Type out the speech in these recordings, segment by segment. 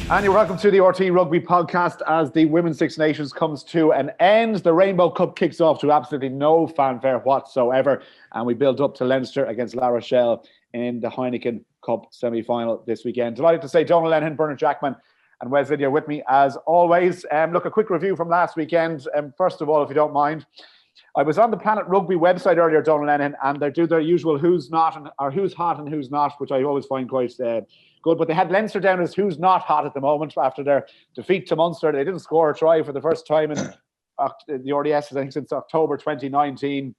And you're welcome to the RTÉ Rugby Podcast as the Women's Six Nations comes to an end. The Rainbow Cup kicks off to absolutely no fanfare whatsoever. And we build up to Leinster against La Rochelle in the Heineken Cup semi-final this weekend. Delighted to say Donal, Lenihan, Bernard Jackman and Wes Liddy are with me as always. Look, a quick review from last weekend. First of all, if you don't mind, I was on the Planet Rugby website earlier, Donal, Lenihan, and they do their usual who's not or who's hot and who's not, which I always find quite good. But they had Leinster down as who's not hot at the moment after their defeat to Munster. They didn't score a try for the first time in the RDS, I think, since October 2019.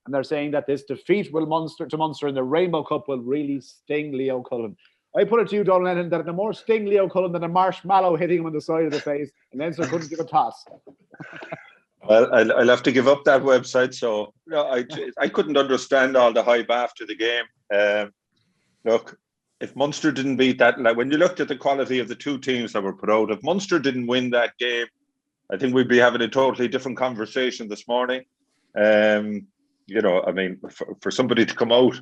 And they're saying that this defeat to Munster in the Rainbow Cup will really sting Leo Cullen. I put it to you, Donal Lenihan, that it more sting Leo Cullen than a marshmallow hitting him on the side of the face, and Leinster couldn't give a toss. Well, I'll have to give up that website. So I couldn't understand all the hype after the game. Look, if Munster didn't beat that, like when you looked at the quality of the two teams that were put out, if Munster didn't win that game, I think we'd be having a totally different conversation this morning. For somebody to come out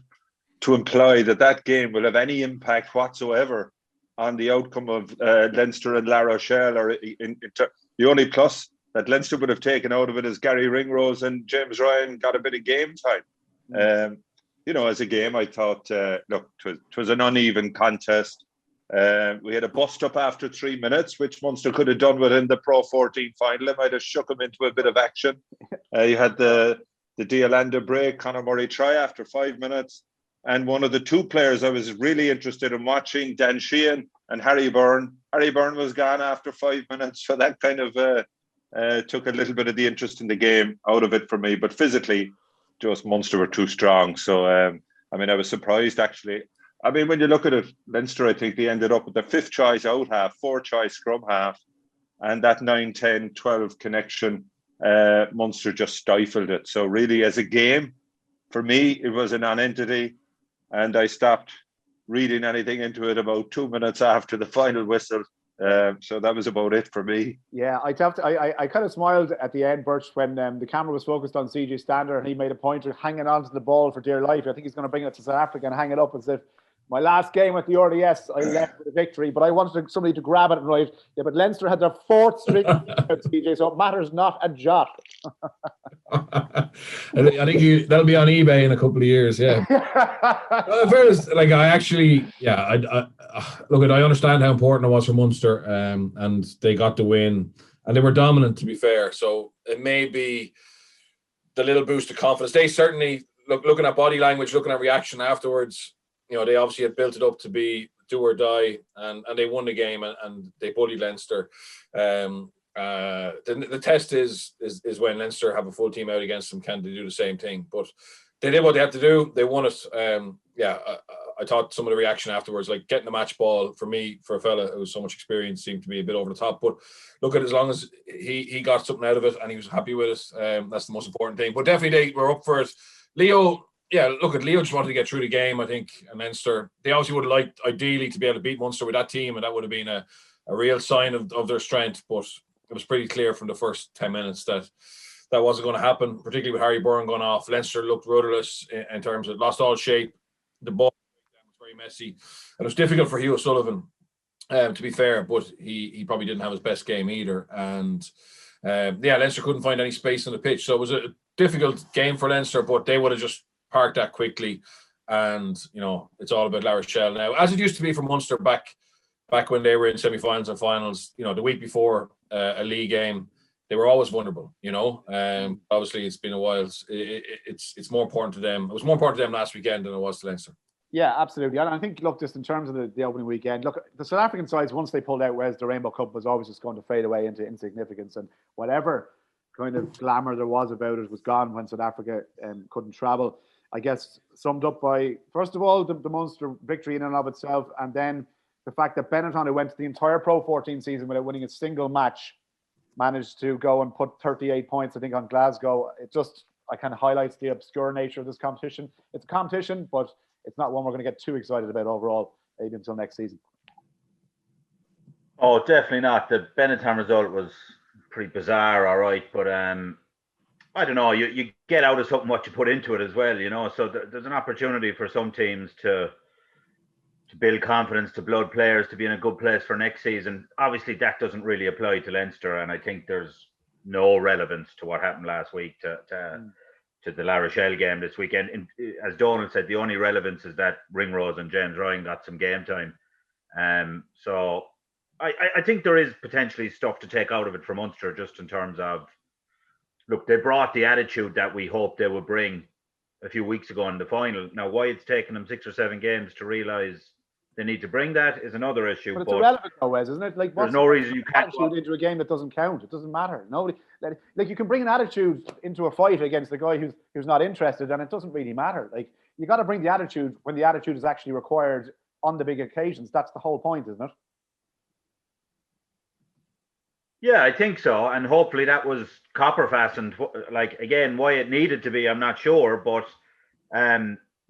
to imply that game will have any impact whatsoever on the outcome of Leinster and La Rochelle, or the only plus that Leinster would have taken out of it is Gary Ringrose and James Ryan got a bit of game time. As a game, I thought, look, it was an uneven contest. We had a bust-up after 3 minutes, which Munster could have done within the Pro 14 final. It might have shook them into a bit of action. You had the Dialanda break, Conor Murray try after 5 minutes. And one of the two players I was really interested in watching, Dan Sheehan and Harry Byrne. Harry Byrne was gone after 5 minutes, so that kind of took a little bit of the interest in the game out of it for me. But physically, just Munster were too strong. So, I was surprised, actually. When you look at it, Leinster, I think they ended up with their fifth choice out half, fourth choice scrum half, and that 9-10-12 connection, Munster just stifled it. So really, as a game, for me, it was a non-entity, and I stopped reading anything into it about 2 minutes after the final whistle. So that was about it for me. Yeah, I kind of smiled at the end, Birch, when the camera was focused on CJ Stander and he made a point of hanging on to the ball for dear life. I think he's going to bring it to South Africa and hang it up as if my last game at the RDS, I left with a victory, but I wanted somebody to grab it and write, yeah, but Leinster had their fourth string CJ, so it matters not a jot. I think that'll be on eBay in a couple of years, yeah. First, I understand how important it was for Munster, and they got the win, and they were dominant, to be fair. So it may be the little boost of confidence. They certainly, looking at body language, looking at reaction afterwards, they obviously had built it up to be do or die, and they won the game and they bullied Leinster. The test is when Leinster have a full team out against them, can they do the same thing? But they did what they had to do. They won it. I thought some of the reaction afterwards, like getting the match ball, for me, for a fella who has so much experience, seemed to be a bit over the top. But look, at as long as he got something out of it and he was happy with it, that's the most important thing. But definitely they were up for it. Leo just wanted to get through the game, I think, and Leinster, they obviously would have liked, ideally, to be able to beat Munster with that team, and that would have been a real sign of their strength. But it was pretty clear from the first 10 minutes that wasn't going to happen, particularly with Harry Byrne going off. Leinster looked rudderless in terms of lost all shape. The ball was very messy. And it was difficult for Hugh Sullivan, to be fair, but he probably didn't have his best game either. And Leinster couldn't find any space on the pitch. So it was a difficult game for Leinster, but they would have just parked that quickly. And, it's all about La Rochelle now, as it used to be for Munster back when they were in semi-finals and finals. The week before a league game, they were always vulnerable. Obviously it's been a while. It's more important to them. It was more important to them last weekend than it was to Leinster. Yeah, absolutely. And I think, look, just in terms of the opening weekend, look, the South African sides, once they pulled out, whereas the Rainbow Cup was always just going to fade away into insignificance, and whatever kind of glamour there was about it was gone when South Africa couldn't travel. I guess summed up by, first of all, the Munster victory in and of itself, and then the fact that Benetton, who went to the entire Pro 14 season without winning a single match, managed to go and put 38 points, I think, on Glasgow. It just, kind of highlights the obscure nature of this competition. It's a competition, but it's not one we're going to get too excited about overall, maybe until next season. Oh, definitely not. The Benetton result was pretty bizarre, all right, but I don't know. You get out of something what you put into it as well, So there's an opportunity for some teams to to build confidence, to blood players to be in a good place for next season. Obviously, that doesn't really apply to Leinster, and I think there's no relevance to what happened last week to the La Rochelle game this weekend. And as Donal said, the only relevance is that Ringrose and James Ryan got some game time. So I think there is potentially stuff to take out of it for Munster, just in terms of, look, they brought the attitude that we hoped they would bring a few weeks ago in the final. Now, why it's taken them 6 or 7 games to realise they need to bring that is another issue. But it's irrelevant, though, Wes, isn't it? Like, there's no reason you can't attitude into a game that doesn't count. It doesn't matter. Nobody, like, you can bring an attitude into a fight against the guy who's not interested, and it doesn't really matter. Like, you got to bring the attitude when the attitude is actually required on the big occasions. That's the whole point, isn't it? Yeah, I think so, and hopefully that was copper fastened. Like, again, why it needed to be, I'm not sure, but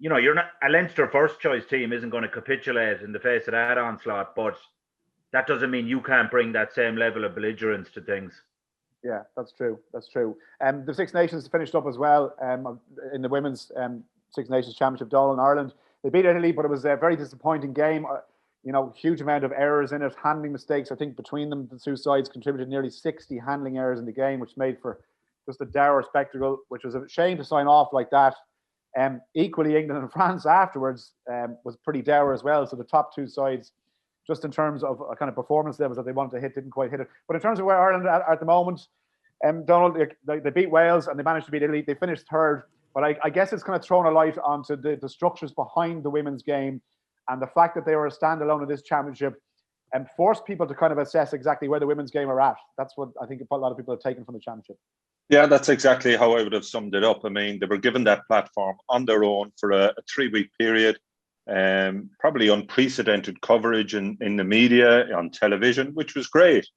you know, you're not a Leinster first choice team isn't going to capitulate in the face of that onslaught, but that doesn't mean you can't bring that same level of belligerence to things. Yeah, that's true. That's true. The Six Nations finished up as well in the women's Six Nations Championship. Donal in Ireland, they beat Italy, but it was a very disappointing game. You know, huge amount of errors in it, handling mistakes. I think between them, the two sides contributed nearly 60 handling errors in the game, which made for just a dour spectacle, which was a shame to sign off like that. Equally, England and France afterwards was pretty dour as well. So the top two sides, just in terms of a kind of performance levels that they wanted to hit, didn't quite hit it. But in terms of where Ireland are at the moment, Donald, they beat Wales and they managed to beat Italy. They finished third. But I guess it's kind of thrown a light onto the structures behind the women's game, and the fact that they were a standalone in this championship and forced people to kind of assess exactly where the women's game are at. That's what I think a lot of people have taken from the championship. Yeah, that's exactly how I would have summed it up. I mean, they were given that platform on their own for a 3-week period, probably unprecedented coverage in the media, on television, which was great.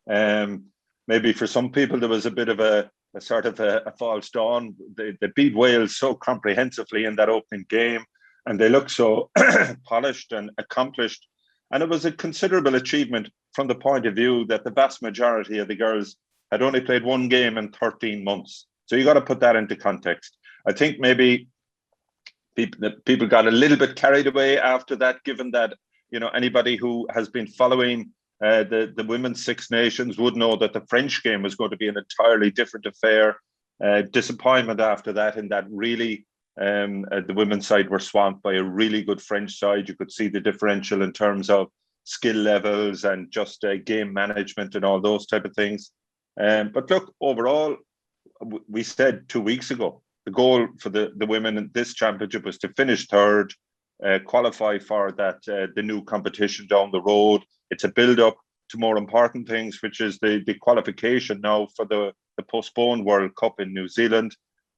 Maybe for some people, there was a bit of a sort of a false dawn. They beat Wales so comprehensively in that opening game, and they looked so polished and accomplished. And it was a considerable achievement from the point of view that the vast majority of the girls had only played one game in 13 months. So you got to put that into context. I think maybe people got a little bit carried away after that, given that, you know, anybody who has been following the women's Six Nations would know that the French game was going to be an entirely different affair. Disappointment after that, in that really the women's side were swamped by a really good French side. You could see the differential in terms of skill levels and just game management and all those type of things. But look, overall, we said 2 weeks ago, the goal for the women in this championship was to finish third, qualify for that the new competition down the road. It's a build-up to more important things, which is the qualification now for the postponed World Cup in New Zealand.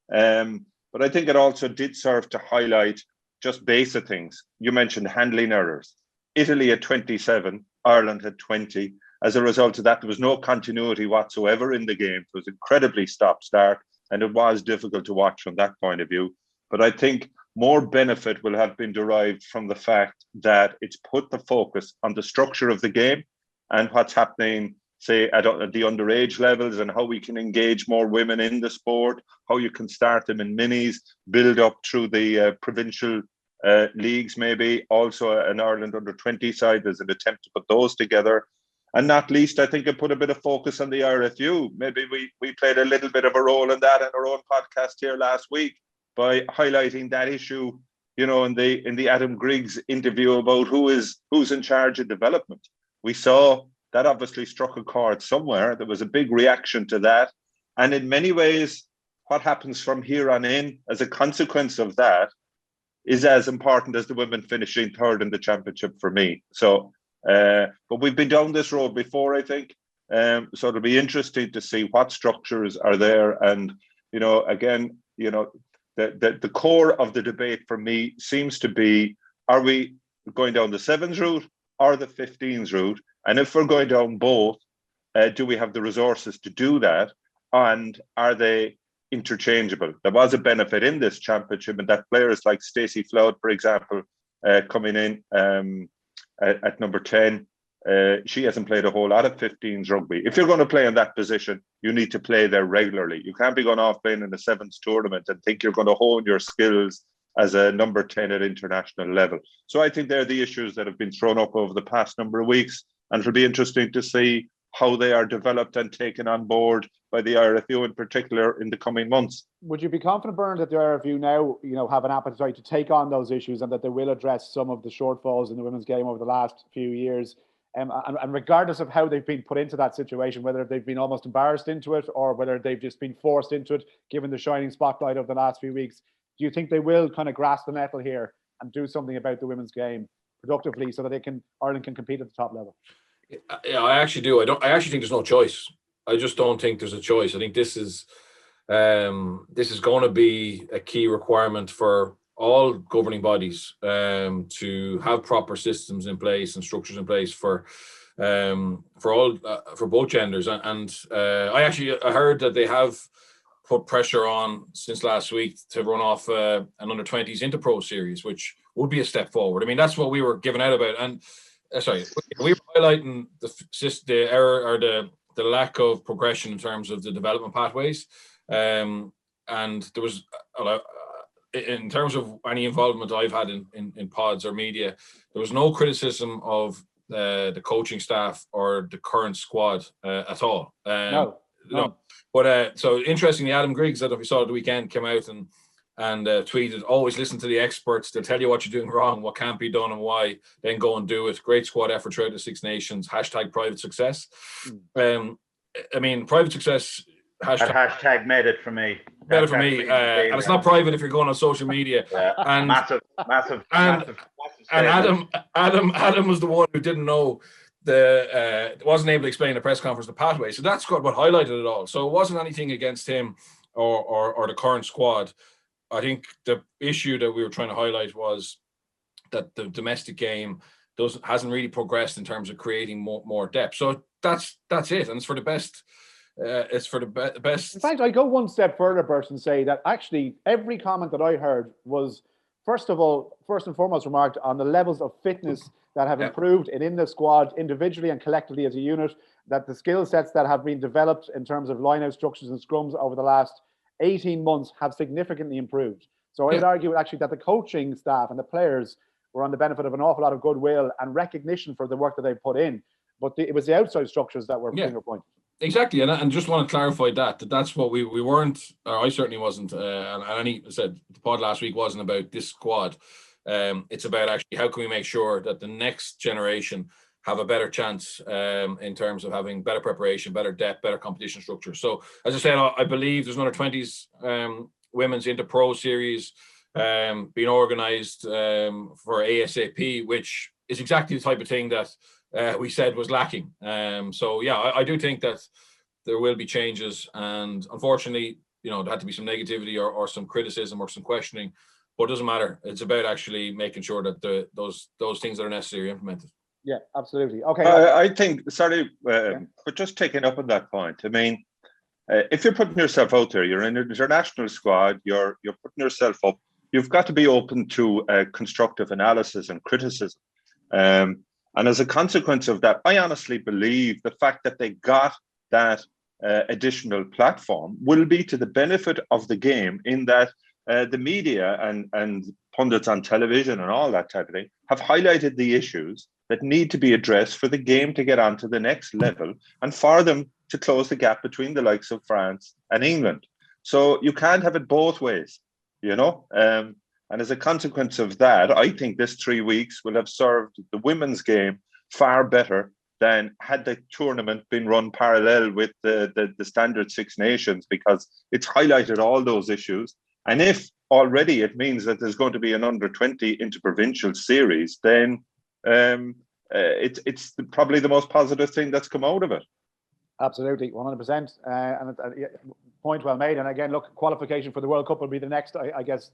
But I think it also did serve to highlight just basic things. You mentioned handling errors. Italy had 27, Ireland had 20. As a result of that, there was no continuity whatsoever in the game. It was incredibly stop-start, and it was difficult to watch from that point of view. But I think more benefit will have been derived from the fact that it's put the focus on the structure of the game and what's happening, say, at the underage levels, and how we can engage more women in the sport, how you can start them in minis, build up through the provincial leagues, maybe also an Ireland under-20 side. There's an attempt to put those together. And not least, I think it put a bit of focus on the RFU. Maybe we played a little bit of a role in that in our own podcast here last week by highlighting that issue, you know, in the Adam Griggs interview about who's in charge of development. We saw that obviously struck a chord somewhere. There was a big reaction to that. And in many ways, what happens from here on in as a consequence of that is as important as the women finishing third in the championship for me. So, but we've been down this road before, I think. So it'll be interesting to see what structures are there. And, you know, again, you know, the core of the debate for me seems to be, are we going down the sevens route or the 15s route? And if we're going down both, do we have the resources to do that? And are they interchangeable? There was a benefit in this championship, and that players like Stacey Flood, for example, coming in at number 10, she hasn't played a whole lot of 15s rugby. If you're going to play in that position, you need to play there regularly. You can't be going off playing in the sevens tournament and think you're going to hone your skills as a number 10 at international level. So I think they're the issues that have been thrown up over the past number of weeks, and it'll be interesting to see how they are developed and taken on board by the RFU in particular in the coming months. Would you be confident, Bernard, that the RFU now, have an appetite to take on those issues and that they will address some of the shortfalls in the women's game over the last few years? And regardless of how they've been put into that situation, whether they've been almost embarrassed into it or whether they've just been forced into it, given the shining spotlight of the last few weeks, do you think they will kind of grasp the nettle here and do something about the women's game productively so that Ireland can compete at the top level? Yeah, I actually do. I actually think there's no choice. I just don't think there's a choice. I think this is going to be a key requirement for all governing bodies to have proper systems in place and structures in place for both genders. And I heard that they have put pressure on since last week to run off an under-20s Interpro series, which would be a step forward. I mean, that's what we were giving out about. And we were highlighting the error or the lack of progression in terms of the development pathways. And there was, in terms of any involvement I've had in pods or media, there was no criticism of the coaching staff or the current squad at all. No. But so interestingly, Adam Griggs, that if you saw at the weekend, came out and tweeted, always listen to the experts. They'll tell you what you're doing wrong, what can't be done and why, then go and do it. Great squad effort throughout the Six Nations, #private success. I mean, private success, hashtag made it for me. Better for me. And it's not private if you're going on social media. Yeah. And massive. And Adam was the one who didn't know wasn't able to explain the press conference the pathway. So that's what highlighted it all. So it wasn't anything against him or the current squad. I think the issue that we were trying to highlight was that the domestic game hasn't really progressed in terms of creating more depth. So that's it, and it's for the best. It's for the best. In fact, I go one step further, Bert, and say that actually every comment that I heard was, first and foremost, remarked on the levels of fitness that have improved in the squad, individually and collectively as a unit, that the skill sets that have been developed in terms of line-out structures and scrums over the last 18 months have significantly improved. So I would argue actually that the coaching staff and the players were on the benefit of an awful lot of goodwill and recognition for the work that they put in. But it was the outside structures that were finger pointed. Exactly, and just want to clarify that's what we weren't, or I certainly wasn't, and I said the pod last week wasn't about this squad. It's about actually how can we make sure that the next generation have a better chance in terms of having better preparation, better depth, better competition structure. So as I said, I believe there's another 20s women's Interpro series being organised for ASAP, which is exactly the type of thing that we said was lacking. So yeah, I do think that there will be changes, and unfortunately, there had to be some negativity or some criticism or some questioning, but it doesn't matter. It's about actually making sure that those things that are necessary are implemented. Yeah, absolutely. Okay. I think, but just taking up on that point, I mean, if you're putting yourself out there, you're in an international squad, you're putting yourself up, you've got to be open to constructive analysis and criticism. And as a consequence of that, I honestly believe the fact that they got that additional platform will be to the benefit of the game, in that the media and pundits on television and all that type of thing have highlighted the issues that need to be addressed for the game to get on to the next level and for them to close the gap between the likes of France and England. So you can't have it both ways, And as a consequence of that, I think this 3 weeks will have served the women's game far better than had the tournament been run parallel with the standard Six Nations, because it's highlighted all those issues. And if already it means that there's going to be an under-20 interprovincial series, then it's probably the most positive thing that's come out of it. Absolutely, 100%. And point well made. And again, look, qualification for the World Cup will be the next, I guess,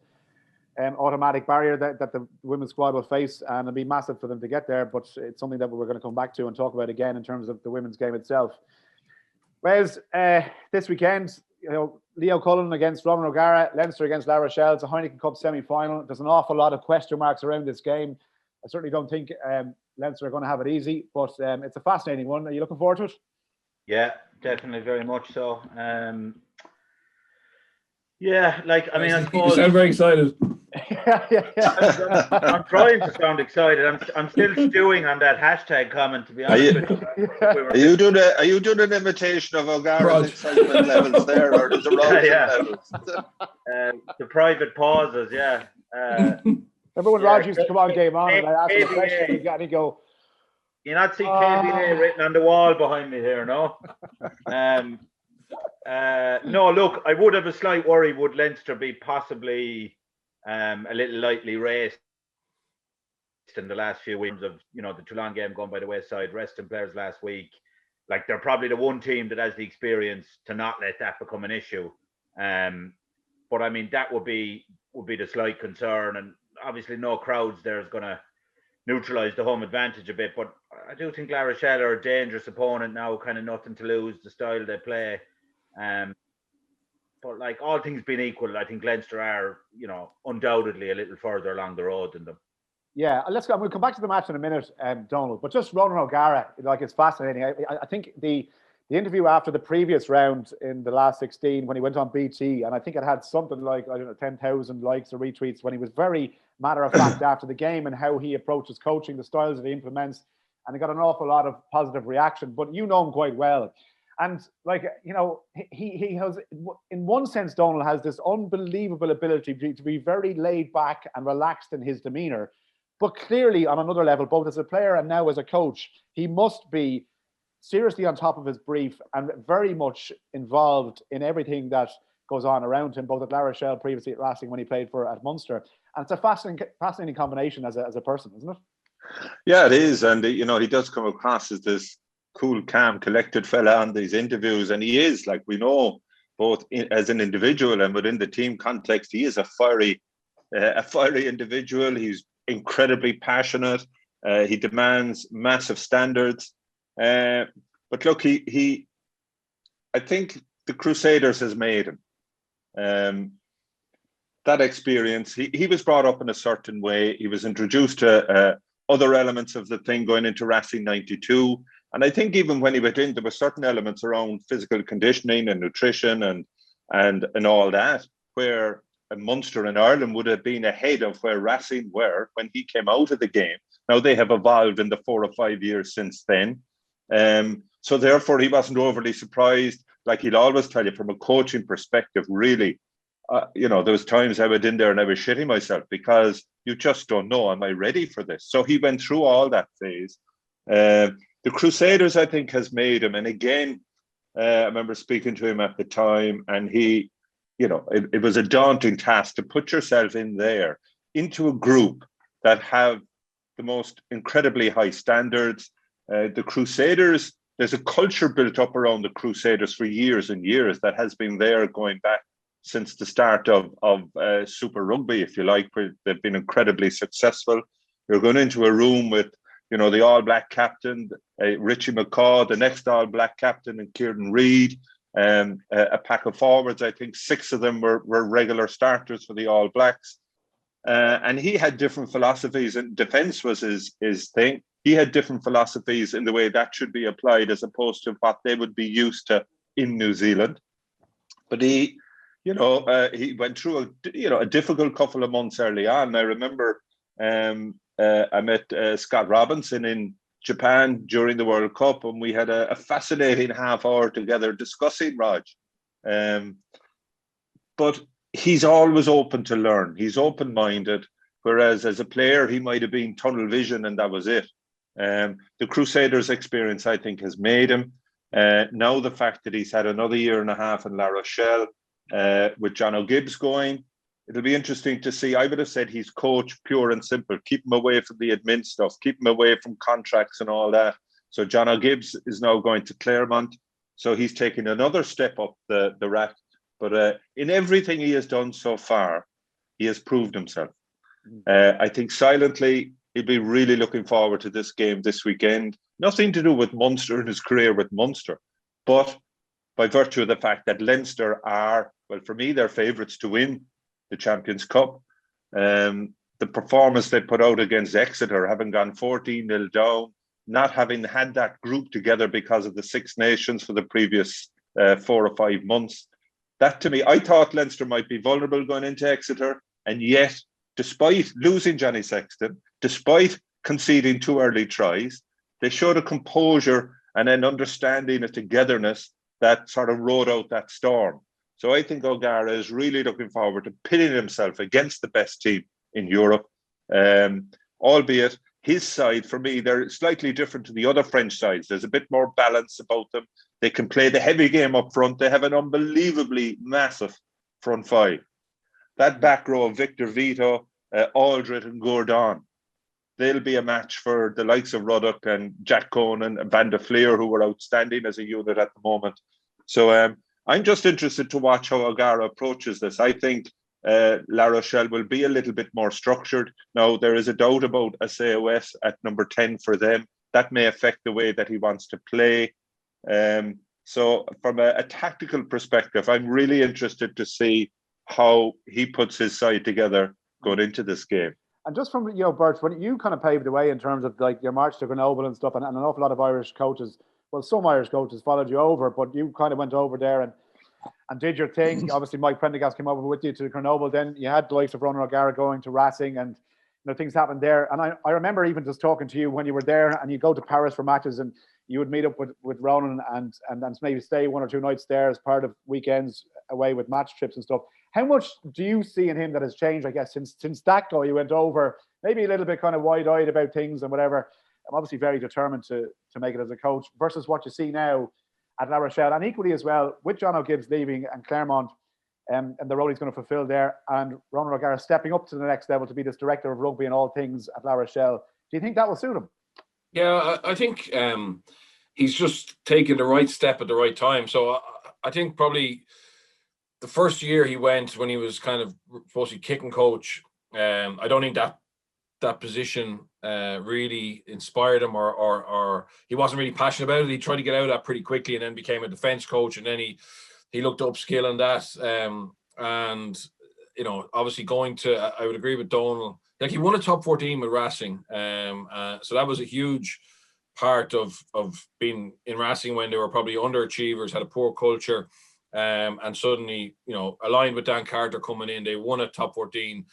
automatic barrier that the women's squad will face, and it'll be massive for them to get there. But it's something that we're going to come back to and talk about again in terms of the women's game itself. Whereas this weekend, Leo Cullen against Ronan O'Gara, Leinster against La Rochelle. It's a Heineken Cup semi-final. There's an awful lot of question marks around this game. I certainly don't think Leinster are going to have it easy, but it's a fascinating one. Are you looking forward to it? Yeah, definitely, very much so. Yeah, I suppose, you sound very excited. I'm trying to sound excited. I'm still stewing on that hashtag comment, to be honest with you. Are you doing an imitation of O'Gara's excitement levels there, or is it levels? The private pauses, yeah. Remember when Rog used to come on Game On and I asked him a question and he'd go, you not see KBA written on the wall behind me here, no? No, look, I would have a slight worry. Would Leinster be possibly a little lightly raced in the last few weeks of, the Toulon game going by the wayside, resting players last week? Like, they're probably the one team that has the experience to not let that become an issue. But I mean, that would be the slight concern, and obviously no crowds there is going to neutralise the home advantage a bit. But I do think La Rochelle are a dangerous opponent now, kind of nothing to lose, the style they play. But like, all things being equal, I think Leinster are, undoubtedly a little further along the road than them. Yeah, let's go. We'll come back to the match in a minute, Donal. But just Ronan O'Gara, it's fascinating. I think the interview after the previous round in the last 16 when he went on BT, and I think it had something like, 10,000 likes or retweets, when he was very matter of fact after the game and how he approaches coaching, the styles that he implements, and he got an awful lot of positive reaction. But you know him quite well. And he has, in one sense, Donal has this unbelievable ability to be very laid back and relaxed in his demeanour. But clearly, on another level, both as a player and now as a coach, he must be seriously on top of his brief and very much involved in everything that goes on around him, both at La Rochelle, previously at Racing when he played at Munster. And it's a fascinating combination as a person, isn't it? Yeah, it is. And, he does come across as this cool, calm, collected fella on these interviews. And he is, like we know, both as an individual and within the team context, he is a fiery individual. He's incredibly passionate. He demands massive standards. But look, I think the Crusaders has made him. That experience, he was brought up in a certain way. He was introduced to other elements of the thing going into Racing 92. And I think even when he went in, there were certain elements around physical conditioning and nutrition and all that, where Munster and Ireland would have been ahead of where Racing were when he came out of the game. Now they have evolved in the 4 or 5 years since then. So therefore he wasn't overly surprised. Like, he'll always tell you from a coaching perspective, really, there was times I went in there and I was shitting myself because you just don't know, am I ready for this? So he went through all that phase. The Crusaders, I think, has made him. And again, I remember speaking to him at the time, and he, it was a daunting task to put yourself in there into a group that have the most incredibly high standards. The Crusaders, there's a culture built up around the Crusaders for years and years that has been there going back since the start of Super Rugby, if you like, where they've been incredibly successful. You're going into a room with, the All-Black captain, Richie McCaw, the next All-Black captain, and Kieran Reid, a pack of forwards. I think 6 of them were regular starters for the All Blacks. And he had different philosophies, and defence was his thing. He had different philosophies in the way that should be applied as opposed to what they would be used to in New Zealand. But he went through a difficult couple of months early on. I remember I met Scott Robinson in Japan during the World Cup, and we had a fascinating half hour together discussing Rog. But he's always open to learn. He's open-minded, whereas as a player, he might have been tunnel vision and that was it. The Crusaders experience, I think, has made him. Now the fact that he's had another year and a half in La Rochelle with John O'Gibbs going, it'll be interesting to see. I would have said he's coach pure and simple. Keep him away from the admin stuff. Keep him away from contracts and all that. So John O'Gibbs is now going to Claremont. So he's taking another step up the rack. But in everything he has done so far, he has proved himself. I think silently, he'll be really looking forward to this game this weekend. Nothing to do with Munster and his career with Munster, but by virtue of the fact that Leinster are, well, for me, they're favourites to win the Champions Cup. The performance they put out against Exeter, having gone 14-0 down, not having had that group together because of the Six Nations for the previous 4 or 5 months. That, to me, I thought Leinster might be vulnerable going into Exeter, and yet despite losing Johnny Sexton, despite conceding 2 early tries, they showed a composure and an understanding, a togetherness that sort of rode out that storm. So I think O'Gara is really looking forward to pitting himself against the best team in Europe, albeit his side, for me, they're slightly different to the other French sides. There's a bit more balance about them. They can play the heavy game up front. They have an unbelievably massive front five. That back row of Victor Vito, Aldred and Gordon, they'll be a match for the likes of Ruddock and Jack Conan and Van der Fleer, who are outstanding as a unit at the moment. So I'm just interested to watch how O'Gara approaches this. I think La Rochelle will be a little bit more structured. Now, there is a doubt about a COS at number 10 for them. That may affect the way that he wants to play. So from a tactical perspective, I'm really interested to see how he puts his side together going into this game. And just from, Bert, when you kind of paved the way in terms of like your march to Grenoble and stuff, and an awful lot of Irish coaches, well, some Irish coaches followed you over, but you kind of went over there and did your thing. Obviously, Mike Prendergast came over with you to Grenoble. Then you had the likes of Ronan O'Gara going to Racing, and things happened there. And I remember even just talking to you when you were there, and you go to Paris for matches, and you would meet up with Ronan and maybe stay 1 or 2 nights there as part of weekends away with match trips and stuff. How much do you see in him that has changed, I guess, since that guy you went over, maybe a little bit kind of wide-eyed about things and whatever. I'm obviously very determined to make it as a coach versus what you see now at La Rochelle, and equally as well with John O'Gibbs leaving and Claremont and the role he's going to fulfill there, and Ronan O'Gara stepping up to the next level to be this director of rugby and all things at La Rochelle. Do you think that will suit him? Yeah, I think he's just taking the right step at the right time. So I think probably the first year he went, when he was kind of supposed to be kicking coach, I don't think that position really inspired him, or he wasn't really passionate about it. He tried to get out of that pretty quickly and then became a defence coach, and then he looked to upskill on that. And obviously going to, I would agree with Donal, like he won a top 14 with Racing, so that was a huge part of being in Racing when they were probably underachievers, had a poor culture. And suddenly, aligned with Dan Carter coming in, they won a top 14,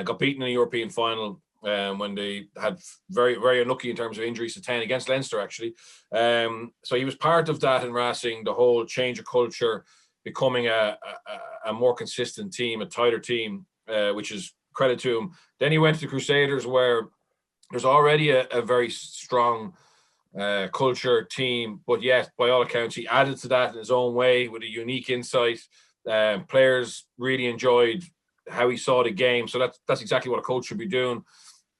got beaten in the European final when they had very, very unlucky in terms of injuries to 10 against Leinster, actually. So he was part of that in Racing, the whole change of culture, becoming a more consistent team, a tighter team, which is credit to him. Then he went to the Crusaders, where there's already a very strong culture team, but yet by all accounts he added to that in his own way with a unique insight. Players really enjoyed how he saw the game, so that's exactly what a coach should be doing.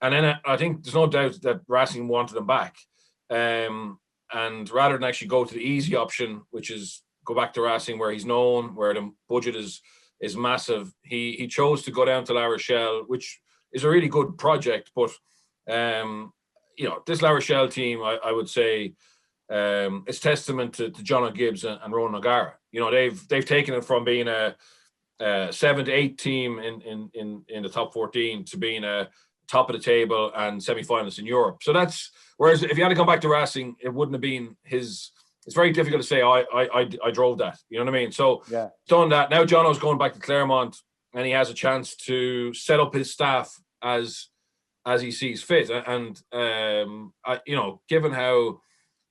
And then I think there's no doubt that Racing wanted him back, and rather than actually go to the easy option, which is go back to Racing where he's known, where the budget is massive, he chose to go down to La Rochelle, which is a really good project, but this La Rochelle team, I would say, it's testament to John O'Gibbs and Ronan O'Gara. They've taken it from being a 7 to 8 team in the top 14 to being a top of the table and semi-finalists in Europe. So that's, whereas if you had to come back to Racing, it wouldn't have been his. It's very difficult to say I drove that. You know what I mean? So yeah, done that. Now Jono's going back to Claremont, and he has a chance to set up his staff as he sees fit. And given how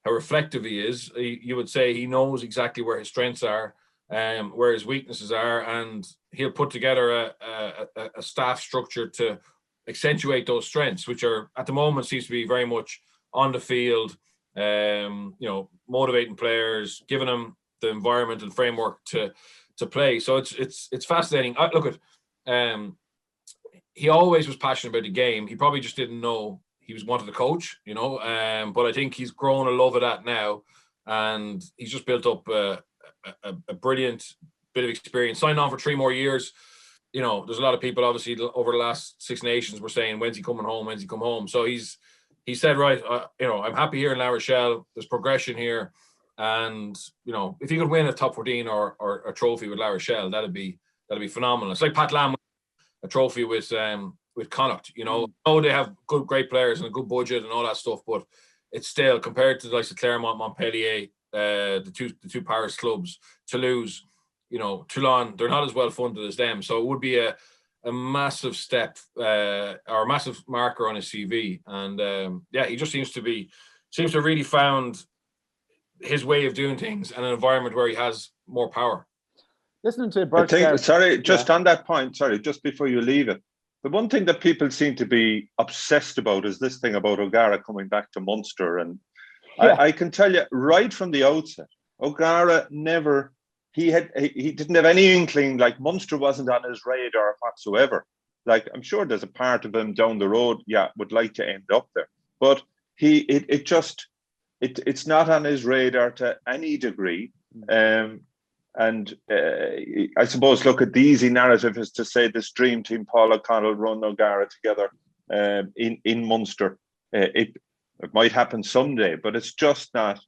reflective he is, you would say he knows exactly where his strengths are, where his weaknesses are, and he'll put together a staff structure to accentuate those strengths, which are at the moment seems to be very much on the field, motivating players, giving them the environment and framework to play. So it's fascinating. He always was passionate about the game. He probably just didn't know he was wanted to coach, but I think he's grown a love of that now, and he's just built up a brilliant bit of experience. Signed on for 3 more years. There's a lot of people obviously over the last Six Nations were saying, when's he coming home? When's he come home? So he said, right, I'm happy here in La Rochelle. There's progression here. And, if he could win a top 14 or a trophy with La Rochelle, that'd be phenomenal. It's like Pat Lam won a trophy with Connacht. They have great players and a good budget and all that stuff, but it's still, compared to the likes of Claremont, Montpellier, the two Paris clubs, Toulouse, Toulon, they're not as well funded as them. So it would be a a massive step or a massive marker on his CV. And he just seems to have really found his way of doing things and an environment where he has more power. Listening to Bert there, on that point, just before you leave it, the one thing that people seem to be obsessed about is this thing about O'Gara coming back to Munster. And I can tell you right from the outset, O'Gara never, he didn't have any inkling, like Munster wasn't on his radar whatsoever. Like, I'm sure there's a part of him down the road, would like to end up there. But it's not on his radar to any degree. And I suppose, look, at the easy narrative is to say this dream team, Paul O'Connell, Ron O'Gara together in Munster. It might happen someday, but it's just not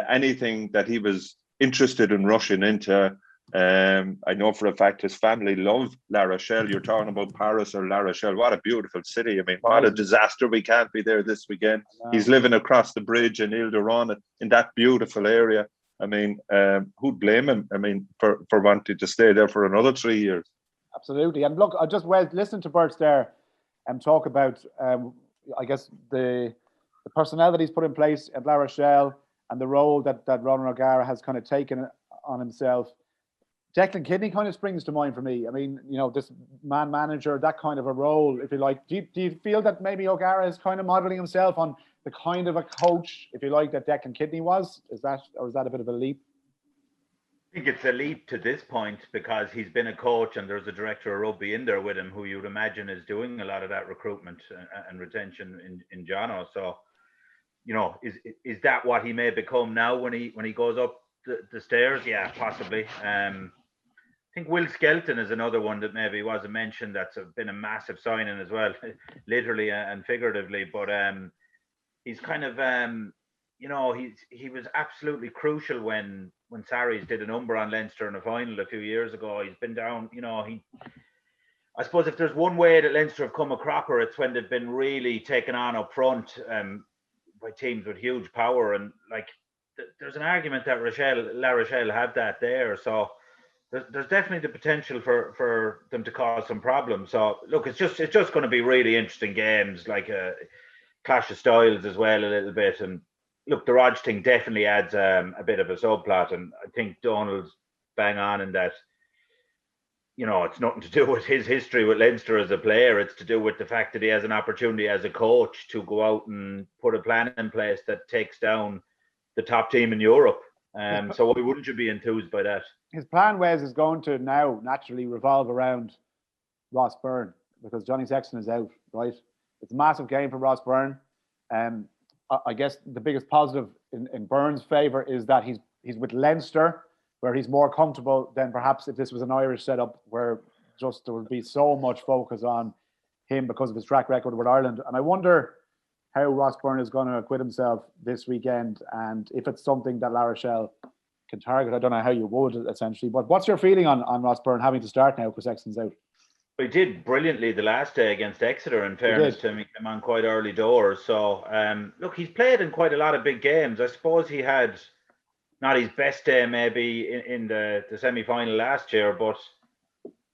anything that he was interested in rushing into. I know for a fact his family love La Rochelle. You're talking about Paris or La Rochelle. What a beautiful city. I mean, what a disaster we can't be there this weekend. Wow. He's living across the bridge in Ile-de-Ron in that beautiful area. I mean, who'd blame him? I mean, for wanting to stay there for another 3 years. Absolutely. And look, I just listened to Bert there and talk about, I guess, the personnel that he's put in place at La Rochelle and the role that Ronan O'Gara has kind of taken on himself. Declan Kidney kind of springs to mind for me. I mean, this man manager, that kind of a role, if you like. Do you feel that maybe O'Gara is kind of modelling himself on the kind of a coach, if you like, that Declan Kidney was? Is that a bit of a leap? I think it's a leap to this point because he's been a coach and there's a director of rugby in there with him who you'd imagine is doing a lot of that recruitment and retention in Jono. So, is that what he may become now when he goes up the stairs? Yeah, possibly. I think Will Skelton is another one that maybe wasn't mentioned. That's been a massive signing as well, literally and figuratively. But he's kind of, he was absolutely crucial when Sarries did a number on Leinster in a final a few years ago. He's been down, I suppose if there's one way that Leinster have come a cropper, it's when they've been really taken on up front by teams with huge power. And like, there's an argument that La Rochelle have that there. So there's definitely the potential for them to cause some problems. So look, it's just going to be really interesting games, like a clash of styles as well a little bit. And look, the ROG thing definitely adds a bit of a subplot, and I think Donal's bang on in that. It's nothing to do with his history with Leinster as a player. It's to do with the fact that he has an opportunity as a coach to go out and put a plan in place that takes down the top team in Europe. So why wouldn't you be enthused by that? His plan, Wes, is going to now naturally revolve around Ross Byrne because Johnny Sexton is out, right? It's a massive game for Ross Byrne. I guess the biggest positive in Byrne's favour is that he's with Leinster, where he's more comfortable than perhaps if this was an Irish setup where just there would be so much focus on him because of his track record with Ireland. And I wonder how Ross Byrne is going to acquit himself this weekend, and if it's something that La Rochelle can target. I don't know how you would, essentially. But what's your feeling on Ross Byrne having to start now because Sexton's out? He did brilliantly the last day against Exeter, in fairness to him. He came on quite early doors. So, look, he's played in quite a lot of big games. I suppose he had not his best day maybe in the semi-final last year, but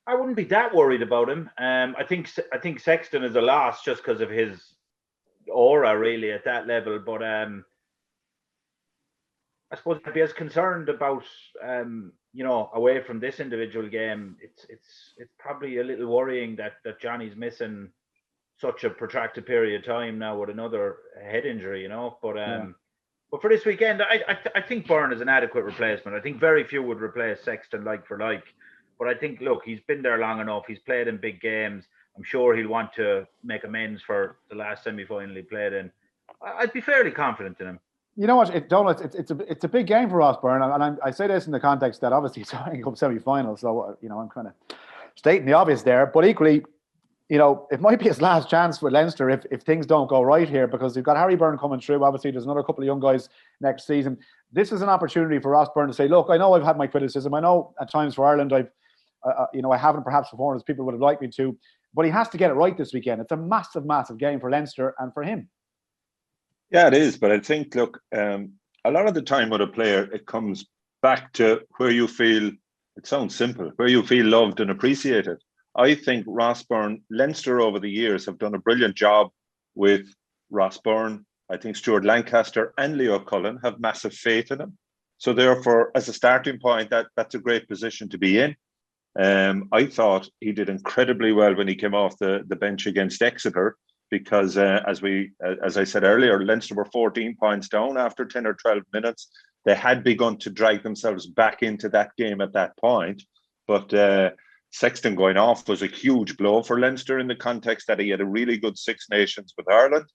I wouldn't be that worried about him. I think Sexton is a loss just because of his aura really at that level. But I suppose I'd be as concerned about away from this individual game. It's probably a little worrying that Johnny's missing such a protracted period of time now with another head injury, But for this weekend, I think Byrne is an adequate replacement. I think very few would replace Sexton like for like. But I think, look, he's been there long enough. He's played in big games. I'm sure he'll want to make amends for the last semi-final he played in. I'd be fairly confident in him. You know what, Donal, it's a big game for Ross Byrne, and I say this in the context that obviously it's a semi-final, so I'm kind of stating the obvious there. But equally, it might be his last chance with Leinster if things don't go right here, because you've got Harry Byrne coming through. Obviously, there's another couple of young guys next season. This is an opportunity for Ross Byrne to say, look, I know I've had my criticism. I know at times for Ireland I haven't perhaps performed as people would have liked me to, but he has to get it right this weekend. It's a massive, massive game for Leinster and for him. Yeah, it is. But I think, look, a lot of the time with a player, it comes back to where you feel, it sounds simple, where you feel loved and appreciated. I think Ross Byrne, Leinster over the years have done a brilliant job with Ross Byrne. I think Stuart Lancaster and Leo Cullen have massive faith in him. So therefore, as a starting point, that's a great position to be in. I thought he did incredibly well when he came off the bench against Exeter, because as I said earlier, Leinster were 14 points down after 10 or 12 minutes. They had begun to drag themselves back into that game at that point. But Sexton going off was a huge blow for Leinster in the context that he had a really good Six Nations with Ireland.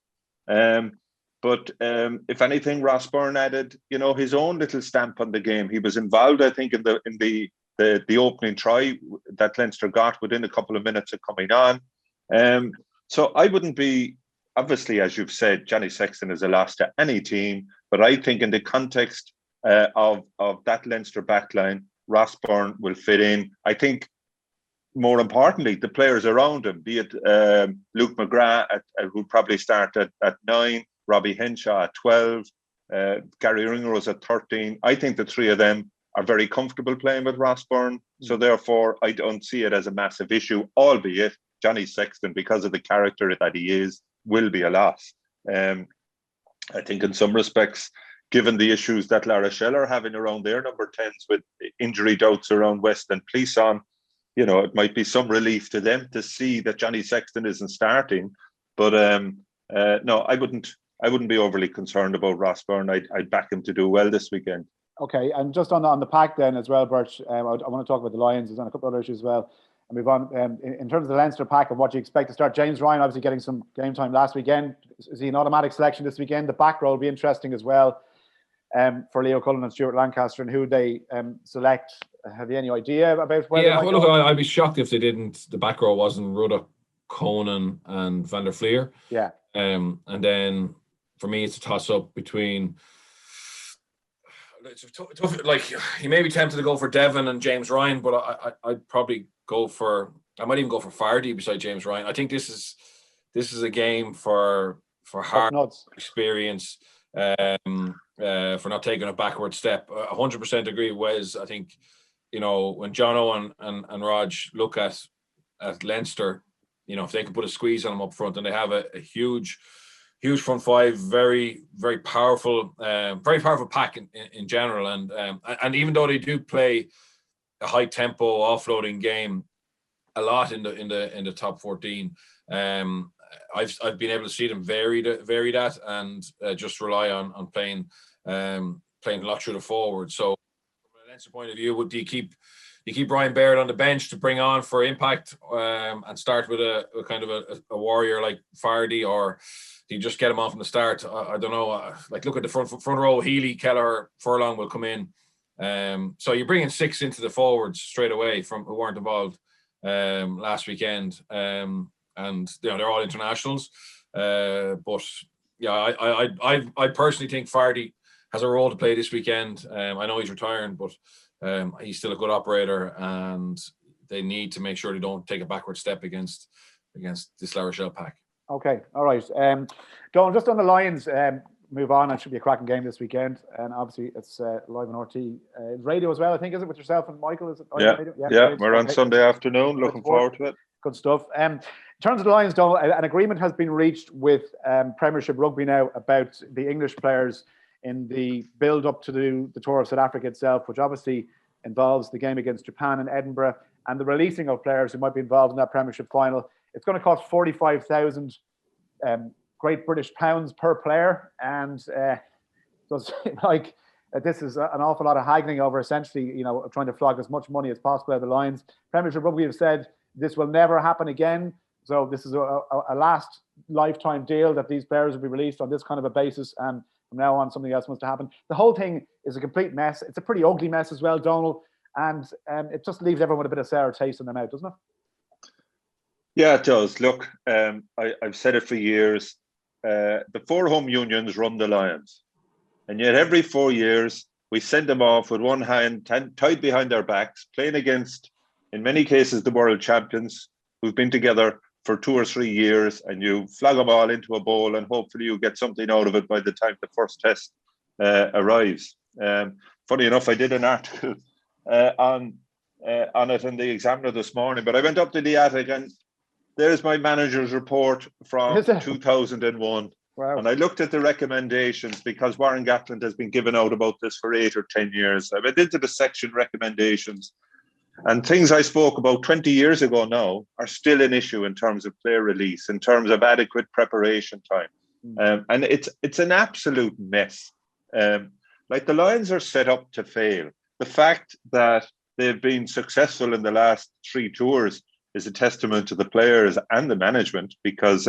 But if anything, Ross Byrne added, his own little stamp on the game. He was involved, I think, in the opening try that Leinster got within a couple of minutes of coming on. So I wouldn't be, obviously, as you've said, Johnny Sexton is a loss to any team. But I think in the context of that Leinster backline, Ross Byrne will fit in. I think, more importantly, the players around him, be it Luke McGrath, who'll probably start at 9, Robbie Henshaw at 12, Gary Ringrose at 13. I think the three of them are very comfortable playing with Ross Byrne. So therefore, I don't see it as a massive issue, albeit Johnny Sexton, because of the character that he is, will be a loss. I think in some respects, given the issues that La Rochelle are having around their number 10s with injury doubts around West and Cleason, it might be some relief to them to see that Johnny Sexton isn't starting. But no, I wouldn't be overly concerned about Ross Byrne. I'd back him to do well this weekend. Okay, and just on the pack then as well, Birch, I want to talk about the Lions. There's on a couple other issues as well. And move on. In terms of the Leinster pack and what you expect to start, James Ryan obviously getting some game time last weekend. Is he an automatic selection this weekend? The back row will be interesting as well for Leo Cullen and Stuart Lancaster, and who they select. Have you any idea about where they might well, go? look, I'd be shocked if they didn't. The back row wasn't Ruddock, Conan and Van der Fleer. Yeah. And then for me, it's a toss-up between... It's tough. Like, you may be tempted to go for Devon and James Ryan, but I'd probably go for... I might even go for Fardy beside James Ryan. I think this is a game for hard experience, for not taking a backward step. 100% agree, Wes. I think, when Jono and ROG look at Leinster, if they can put a squeeze on them up front, and they have a huge front five, very, very powerful pack in general. And even though they do play a high tempo offloading game a lot in the top 14, I've been able to see them vary that and just rely on playing a lot through the forward. So from a Leinster point of view, do you keep Brian Baird on the bench to bring on for impact and start with a kind of a warrior like Fardy, or do you just get him on from the start? I don't know. Look at the front row. Healy, Kelleher, Furlong will come in. So you're bringing 6 into the forwards straight away from who weren't involved last weekend, and they're all internationals. But yeah, I personally think Fardy has a role to play this weekend. I know he's retiring, but he's still a good operator, and they need to make sure they don't take a backward step against this La Rochelle pack. Okay, all right. Donal, just on the Lions, move on. It should be a cracking game this weekend, and obviously it's live on RTÉ radio as well. I think, is it, with yourself and Michael? Is it? Yeah, we're on Sunday afternoon. Looking forward to it. Good stuff. In terms of the Lions, Donal, an agreement has been reached with Premiership Rugby now about the English players in the build up to the Tour of South Africa itself, which obviously involves the game against Japan in Edinburgh and the releasing of players who might be involved in that Premiership final. It's going to cost 45,000 Great British pounds per player, and does like this is an awful lot of haggling over essentially, trying to flog as much money as possible out of the Lions. Premiership Rugby have said this will never happen again. So this is a last lifetime deal that these players will be released on this kind of a basis, and from now on something else must to happen. The whole thing is a complete mess. It's a pretty ugly mess as well, Donal, and it just leaves everyone with a bit of sour taste in their mouth, doesn't it? Yeah, it does. Look, I've said it for years. The 4 home unions run the Lions, and yet every 4 years we send them off with one hand tied behind their backs, playing against, in many cases, the world champions who've been together for 2 or 3 years, and you flog them all into a bowl, and hopefully you get something out of it by the time the first test arrives. Funny enough, I did an article on on it in the Examiner this morning, but I went up to the attic and there's my manager's report from 2001. Wow. And I looked at the recommendations because Warren Gatland has been given out about this for 8 or 10 years. I went into the section recommendations, and things I spoke about 20 years ago now are still an issue in terms of player release, in terms of adequate preparation time. And it's an absolute mess. Like the Lions are set up to fail. The fact that they've been successful in the last 3 tours is a testament to the players and the management, because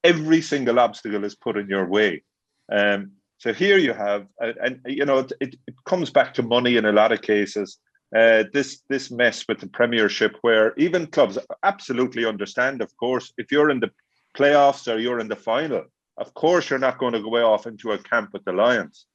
every single obstacle is put in your way. So here you have, and you know, it comes back to money in a lot of cases. This mess with the Premiership, where even clubs absolutely understand, of course, if you're in the playoffs or you're in the final, of course you're not going to go off into a camp with the Lions.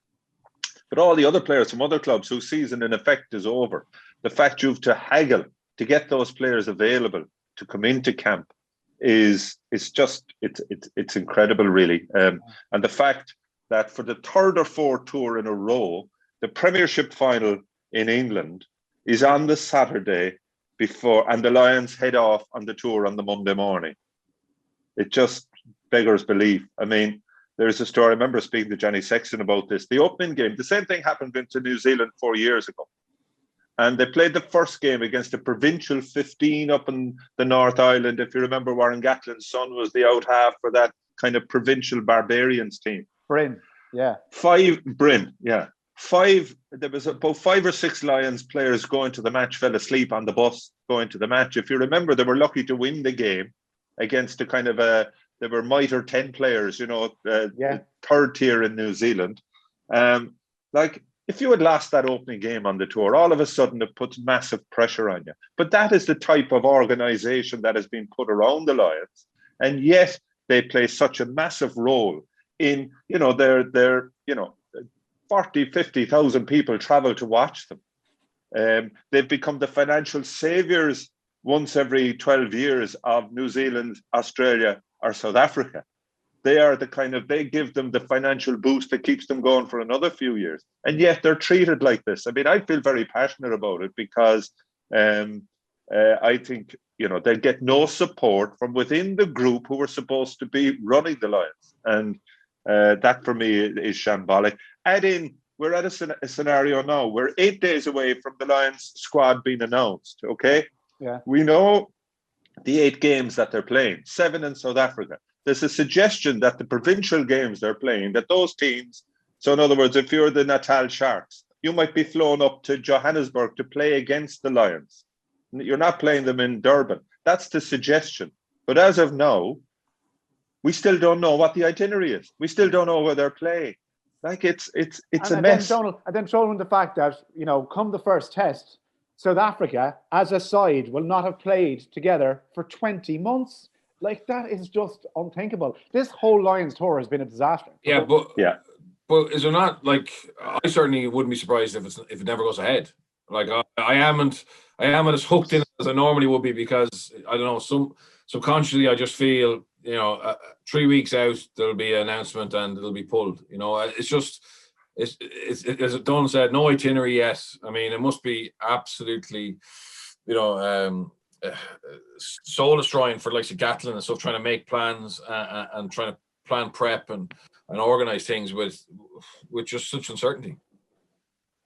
But all the other players from other clubs whose season in effect is over, the fact you've to haggle to get those players available to come into camp is just it's incredible, really. And the fact that for the 3rd or 4th tour in a row, the Premiership final in England is on the Saturday before, and the Lions head off on the tour on the Monday morning. It just beggars belief. I mean, there's a story. I remember speaking to Johnny Sexton about this. The opening game, the same thing happened to New Zealand 4 years ago. And they played the first game against a provincial 15 up in the North Island. If you remember, Warren Gatland's son was the out half for that kind of provincial barbarians team. Bryn, yeah. Bryn, yeah. There was about 5 or 6 Lions players going to the match, fell asleep on the bus going to the match. If you remember, they were lucky to win the game against a kind of they were mitre 10 players, you know, the 3rd tier in New Zealand. Like, if you had lost that opening game on the tour, all of a sudden it puts massive pressure on you. But that is the type of organisation that has been put around the Lions. And yet they play such a massive role in, you know, their 40, 50,000 people travel to watch them. They've become the financial saviours once every 12 years of New Zealand, Australia, or South Africa. They are they give them the financial boost that keeps them going for another few years. And yet they're treated like this. I mean, I feel very passionate about it because I think, you know, they get no support from within the group who are supposed to be running the Lions. And that for me is shambolic. Add in, we're at a scenario now. We're 8 days away from the Lions squad being announced, okay? Yeah. We know the 8 games that they're playing, 7 in South Africa. There's a suggestion that the provincial games they're playing, that those teams, so in other words, if you're the Natal Sharks, you might be flown up to Johannesburg to play against the Lions. You're not playing them in Durban. That's the suggestion. But as of now, we still don't know what the itinerary is. We still don't know where they're playing. Like it's a mess. Then throw in the fact that, you know, come the first test, South Africa as a side will not have played together for 20 months. Like, that is just unthinkable. This whole Lions tour has been a disaster. Yeah, but is there not, like, I certainly wouldn't be surprised if it never goes ahead. Like, I am as hooked in as I normally would be, because I don't know, subconsciously I just feel, you know, 3 weeks out there'll be an announcement and it'll be pulled. You know, it's just it's as Donal said, no itinerary yet. I mean, it must be absolutely, you know, soul destroying for like Gatland and stuff, trying to make plans and trying to plan prep and organize things with just such uncertainty.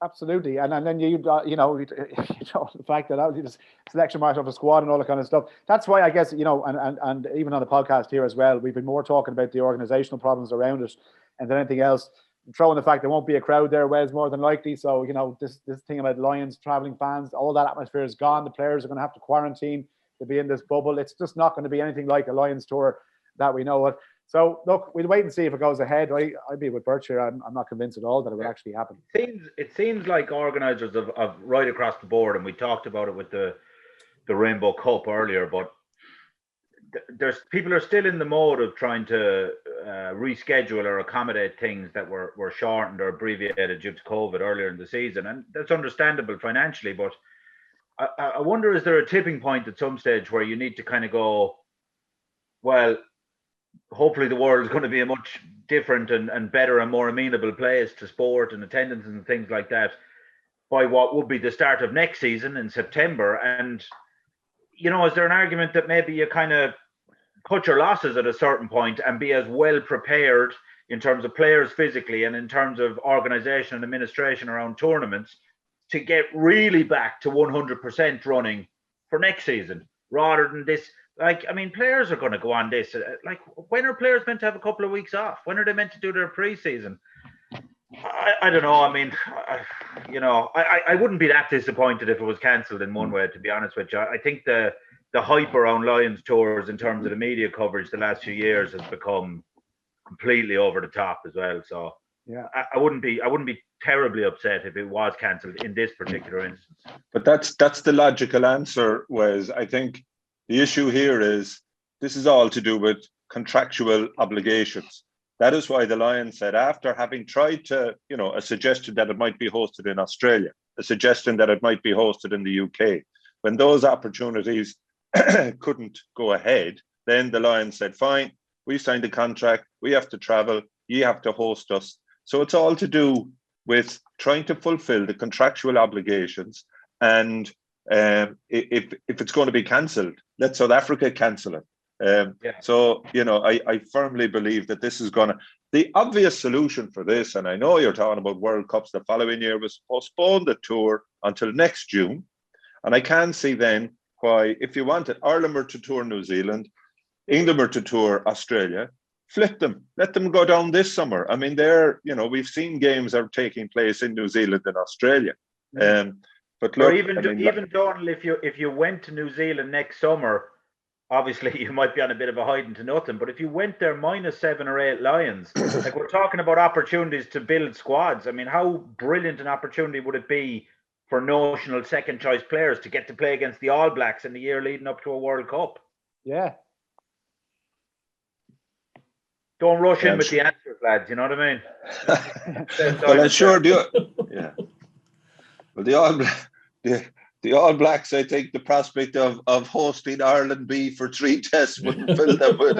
Absolutely, and then you know the fact that the selection march of a squad and all that kind of stuff. That's why I guess, you know, and even on the podcast here as well, we've been more talking about the organisational problems around it and than anything else. Throwing the fact there won't be a crowd there, Wes, more than likely. So, you know, this thing about Lions, travelling fans, all that atmosphere is gone. The players are going to have to quarantine to be in this bubble. It's just not going to be anything like a Lions tour that we know of. So, look, we'll wait and see if it goes ahead. I'd be with Birch here. I'm not convinced at all that it will actually happen. It seems like organisers of right across the board, and we talked about it with the Rainbow Cup earlier, but there's people are still in the mode of trying to reschedule or accommodate things that were shortened or abbreviated due to COVID earlier in the season, and that's understandable financially. But I wonder, is there a tipping point at some stage where you need to kind of go, well, hopefully the world is going to be a much different and better and more amenable place to sport and attendance and things like that. by what would be the start of next season in September. And, you know, is there an argument that maybe you kind of cut your losses at a certain point and be as well prepared in terms of players physically and in terms of organisation and administration around tournaments to get really back to 100% running for next season, rather than this? Like, I mean, players are going to go on this. Like, when are players meant to have a couple of weeks off? When are they meant to do their pre-season? I don't know. I mean, I wouldn't be that disappointed if it was cancelled in one way, to be honest with you. I think the hype around Lions tours in terms of the media coverage the last few years has become completely over the top as well. So yeah, I wouldn't be terribly upset if it was cancelled in this particular instance. But that's the logical answer, Wes. I think the issue here is this is all to do with contractual obligations. That is why the Lions said, after having tried to, a suggestion that it might be hosted in Australia, a suggestion that it might be hosted in the UK, when those opportunities couldn't go ahead, then the Lions said, fine, we signed a contract, we have to travel, you have to host us. So it's all to do with trying to fulfill the contractual obligations. And if it's going to be cancelled, let South Africa cancel it. So, I firmly believe that this is the obvious solution for this, and I know you're talking about World Cups the following year, was postpone the tour until next June. And I can see then why, if you wanted Ireland were to tour New Zealand, England were to tour Australia, flip them, let them go down this summer. I mean, we've seen games are taking place in New Zealand and Australia. But look, or even Donal, if you went to New Zealand next summer, obviously you might be on a bit of a hiding to nothing, but if you went there -7 or 8 Lions, like, we're talking about opportunities to build squads. I mean, how brilliant an opportunity would it be for notional second choice players to get to play against the All Blacks in the year leading up to a World Cup? Yeah. Don't rush in with the answers, lads, you know what I mean? Well, I'm sure Well, the All Blacks, I think the prospect of hosting Ireland B for 3 tests wouldn't fill them with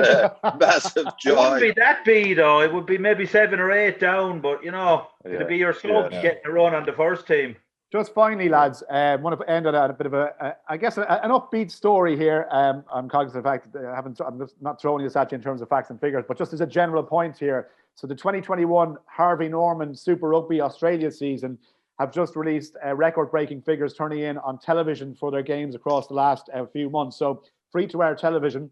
massive joy. It wouldn't be that B, though. It would be maybe 7 or 8 down, but, it'd be your slugs getting a run on the first team. Just finally, lads, I want to end on a bit of an upbeat story here. I'm cognizant of the fact that I'm just not throwing this at you in terms of facts and figures, but just as a general point here. So the 2021 Harvey Norman Super Rugby Australia season have just released record-breaking figures turning in on television for their games across the last few months. So free-to-air television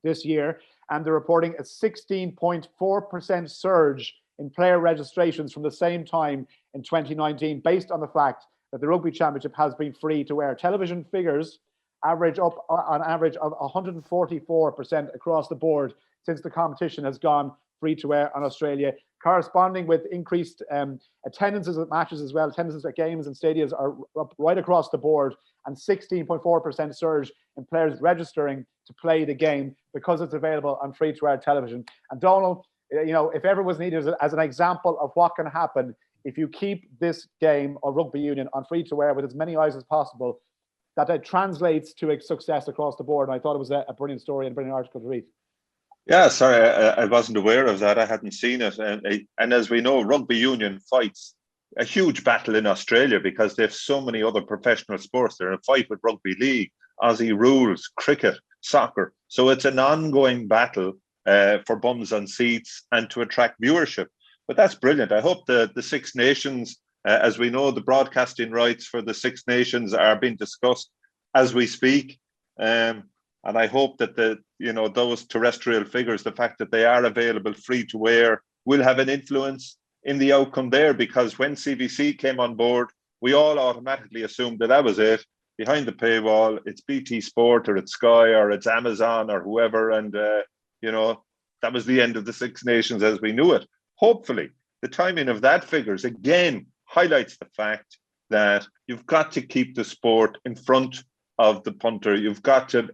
this year, and they're reporting a 16.4% surge in player registrations from the same time in 2019, based on the fact that the Rugby Championship has been free-to-air. Television figures average up on average of 144% across the board since the competition has gone free-to-air on Australia, corresponding with increased attendances at matches as well. Attendances at games and stadiums are up right across the board, and 16.4% surge in players registering to play the game because it's available on free-to-air television. And Donal, if ever was needed as an example of what can happen if you keep this game of rugby union on free-to-air with as many eyes as possible, that it translates to a success across the board. And I thought it was a brilliant story and a brilliant article to read. Yeah, sorry, I wasn't aware of that. I hadn't seen it. And as we know, rugby union fights a huge battle in Australia because they have so many other professional sports. They're in a fight with rugby league, Aussie rules, cricket, soccer. So it's an ongoing battle for bums on seats and to attract viewership. But that's brilliant. I hope the Six Nations, as we know, the broadcasting rights for the Six Nations are being discussed as we speak. And I hope that those terrestrial figures, the fact that they are available free to air, will have an influence in the outcome there. Because when CBC came on board, we all automatically assumed that was it. Behind the paywall, it's BT Sport or it's Sky or it's Amazon or whoever. And, that was the end of the Six Nations as we knew it. Hopefully, the timing of that figures again highlights the fact that you've got to keep the sport in front of the punter. You've got to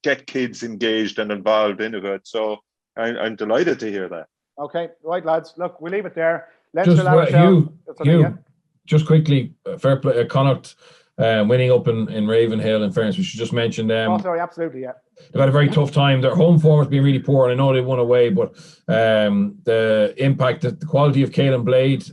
get kids engaged and involved in it. So I'm delighted to hear that. Okay, right, lads. Look, we'll leave it there. Hugh, just quickly, fair play, Connacht winning up in Ravenhill, in fairness, we should just mention them. Sorry, absolutely, yeah. They've had a very tough time. Their home form has been really poor, and I know they won away, but the impact, the quality of Caelan Blade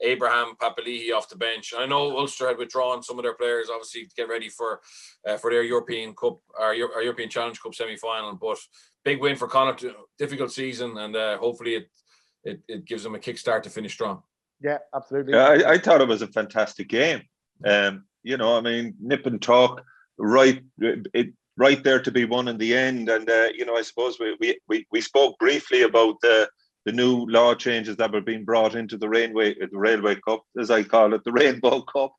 Abraham, Papali'i off the bench. And I know Ulster had withdrawn some of their players, obviously, to get ready for their European Cup, our European Challenge Cup semi-final. But big win for Connacht, difficult season, and hopefully it gives them a kickstart to finish strong. Yeah, absolutely. Yeah, I thought it was a fantastic game. Nip and talk, right there to be won in the end. And I suppose we spoke briefly about the new law changes that were being brought into the Railway Cup, as I call it, the Rainbow Cup.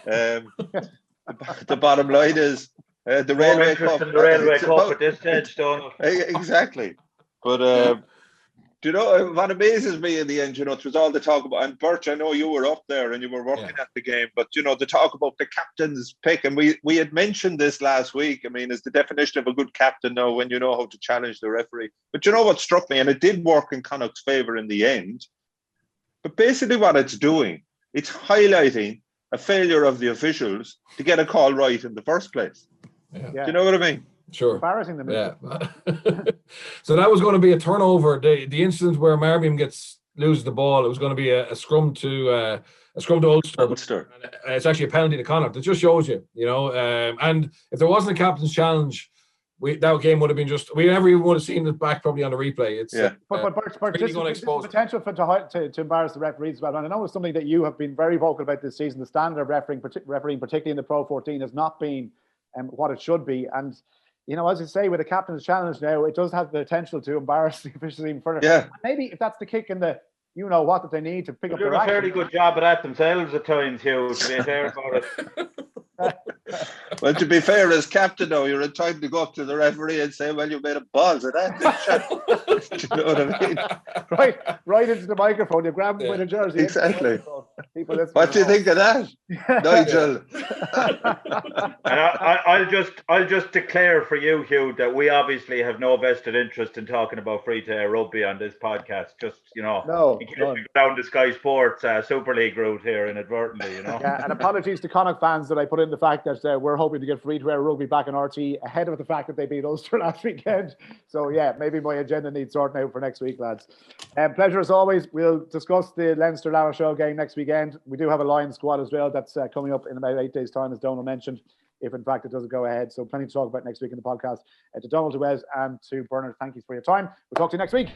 The bottom line is the Railway Cup. The Railway Cup at this stage, Donal. Exactly, but. Do you know what amazes me in the end? It was all the talk about, and Birch, I know you were up there and you were working at the game, but the talk about the captain's pick, and we had mentioned this last week. I mean, is the definition of a good captain now when you know how to challenge the referee. But you know what struck me, and it did work in Connacht's favour in the end. But basically, what it's doing, it's highlighting a failure of the officials to get a call right in the first place. Yeah. Do you know what I mean? Sure. Embarrassing them. Yeah. So that was going to be a turnover. The incident where Marmion loses the ball, it was going to be a scrum to Ulster. And it's actually a penalty to Connacht. It just shows you, and if there wasn't a captain's challenge, that game would have been we never even would have seen it back probably on the replay. It's but this potential to embarrass the referees as well. And I know it's something that you have been very vocal about this season. The standard of refereeing, particularly in the Pro 14, has not been what it should be. And as you say, with a captain's challenge now, it does have the potential to embarrass the officials even further. Yeah. Maybe if that's the kick in the, that they need to pick up their action. They're doing a fairly good job of that themselves at times, Hugh, to be fair about it. Well, to be fair, as captain, though, you're in time to go up to the referee and say, "Well, you made a balls of that." Do you know what I mean? Right into the microphone. You grab them with a jersey. Exactly. What do you think of that, Nigel? And I'll just declare for you, Hugh, that we obviously have no vested interest in talking about RTÉ Rugby on this podcast. Just no, in case we go down the Sky Sports Super League route here inadvertently, Yeah, and apologies to Connacht fans that I put in the fact that we're hoping to get RTÉ Rugby back on RT ahead of the fact that they beat Ulster last weekend. So yeah, maybe my agenda needs sorting out for next week, lads. Pleasure as always. We'll discuss the Leinster La Rochelle game next weekend. We do have a Lions squad as well that's coming up in about 8 days' time, as Donal mentioned, if in fact it doesn't go ahead. So plenty to talk about next week in the podcast. To Donal, to Wes, and to Bernard, thank you for your time. We'll talk to you next week.